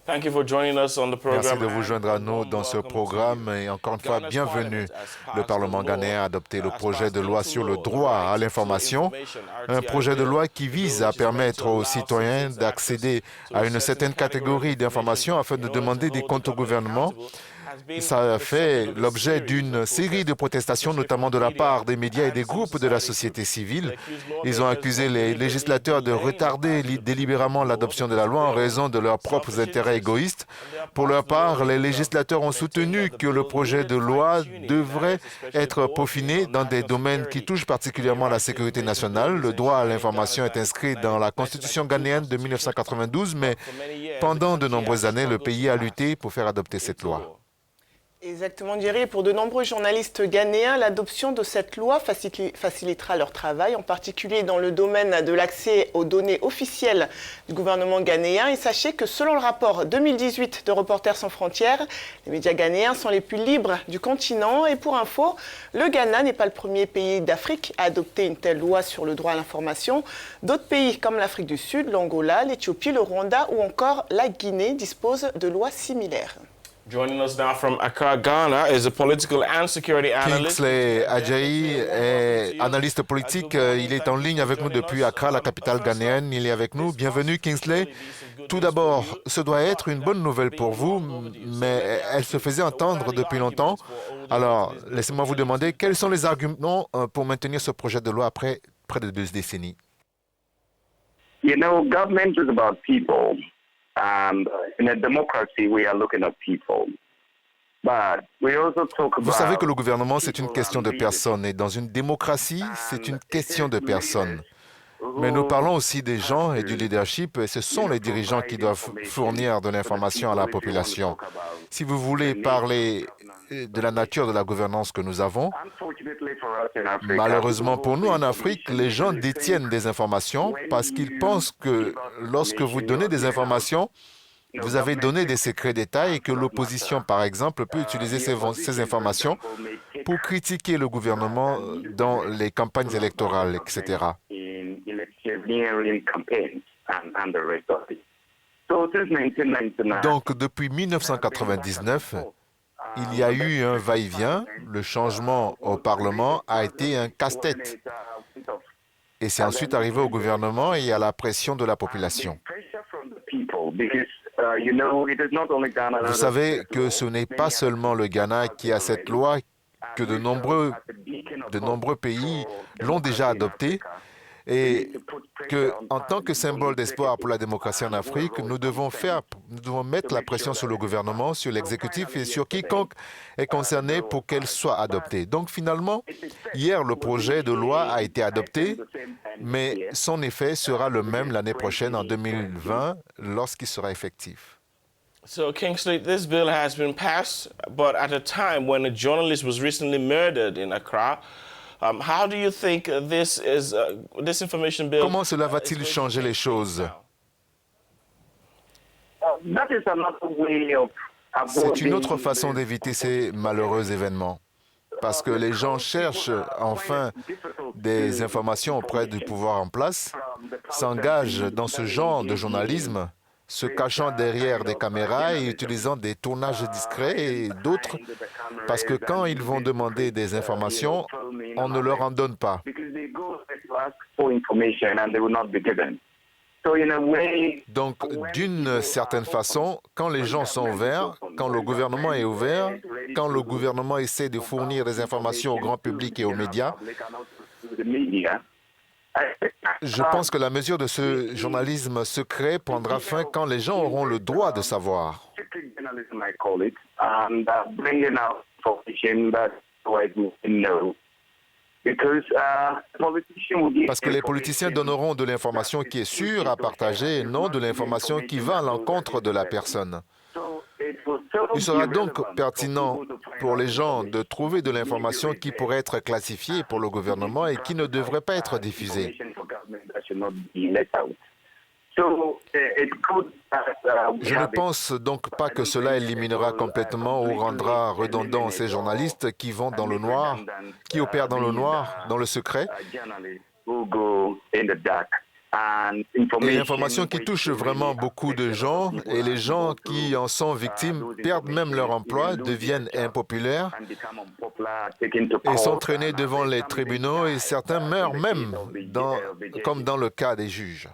Merci de vous joindre à nous dans ce programme et encore une fois, bienvenue. Le Parlement ghanéen a adopté le projet de loi sur le droit à l'information, un projet de loi qui vise à permettre aux citoyens d'accéder à une certaine catégorie d'informations afin de demander des comptes au gouvernement. Ça a fait l'objet d'une série de protestations, notamment de la part des médias et des groupes de la société civile. Ils ont accusé les législateurs de retarder délibérément l'adoption de la loi en raison de leurs propres intérêts égoïstes. Pour leur part, les législateurs ont soutenu que le projet de loi devrait être peaufiné dans des domaines qui touchent particulièrement à la sécurité nationale. Le droit à l'information est inscrit dans la Constitution ghanéenne de 1992, mais pendant de nombreuses années, le pays a lutté pour faire adopter cette loi. Exactement, Jerry. Pour de nombreux journalistes ghanéens, l'adoption de cette loi facilitera leur travail, en particulier dans le domaine de l'accès aux données officielles du gouvernement ghanéen. Et sachez que selon le rapport 2018 de Reporters sans frontières, les médias ghanéens sont les plus libres du continent. Et pour info, le Ghana n'est pas le premier pays d'Afrique à adopter une telle loi sur le droit à l'information. D'autres pays comme l'Afrique du Sud, l'Angola, l'Éthiopie, le Rwanda ou encore la Guinée disposent de lois similaires. Joining us now from Accra, Ghana, is a political and security analyst. Kingsley Ajayi est analyste politique. Il est en ligne avec nous depuis Accra, la capitale ghanéenne. Il est avec nous. Bienvenue, Kingsley. Tout d'abord, ce doit être une bonne nouvelle pour vous, mais elle se faisait entendre depuis longtemps. Alors, laissez-moi vous demander, quels sont les arguments pour maintenir ce projet de loi après près de 2 décennies? Government is about people. In a democracy, we are looking at people. But we also talk about... Vous savez que le gouvernement, c'est une question de personnes. Et dans une démocratie, c'est une question de personnes. Mais nous parlons aussi des gens et du leadership, et ce sont les dirigeants qui doivent fournir de l'information à la population. Si vous voulez parler de la nature de la gouvernance que nous avons, malheureusement pour nous en Afrique, les gens détiennent des informations parce qu'ils pensent que lorsque vous donnez des informations, vous avez donné des secrets d'État et que l'opposition, par exemple, peut utiliser ces informations pour critiquer le gouvernement dans les campagnes électorales, etc. Donc, depuis 1999, il y a eu un va-et-vient. Le changement au Parlement a été un casse-tête. Et c'est ensuite arrivé au gouvernement et à la pression de la population. Vous savez que ce n'est pas seulement le Ghana qui a cette loi, que de nombreux pays l'ont déjà adoptée. Et qu'en tant que symbole d'espoir pour la démocratie en Afrique, nous devons mettre la pression sur le gouvernement, sur l'exécutif et sur quiconque est concerné pour qu'elle soit adoptée. Donc finalement, hier, le projet de loi a été adopté, mais son effet sera le même l'année prochaine, en 2020, lorsqu'il sera effectif. So, Kingsley, this bill has been passed, but at a time when a journalist was recently murdered in Accra, how do you think this information bill... Comment cela va-t-il changer les choses? C'est une autre façon d'éviter ces malheureux événements. Parce que les gens cherchent enfin des informations auprès du pouvoir en place, s'engagent dans ce genre de journalisme, se cachant derrière des caméras et utilisant des tournages discrets et d'autres, parce que quand ils vont demander des informations, on ne leur en donne pas. Donc, d'une certaine façon, quand les gens sont ouverts, quand le gouvernement est ouvert, quand le gouvernement essaie de fournir des informations au grand public et aux médias, je pense que la mesure de ce journalisme secret prendra fin quand les gens auront le droit de savoir. Parce que les politiciens donneront de l'information qui est sûre à partager et non de l'information qui va à l'encontre de la personne. Il sera donc pertinent pour les gens de trouver de l'information qui pourrait être classifiée pour le gouvernement et qui ne devrait pas être diffusée. Je ne pense donc pas que cela éliminera complètement ou rendra redondants ces journalistes qui vont dans le noir, qui opèrent dans le noir, dans le secret. Et l'information qui touche vraiment beaucoup de gens, et les gens qui en sont victimes perdent même leur emploi, deviennent impopulaires et sont traînés devant les tribunaux et certains meurent même, comme dans le cas des juges.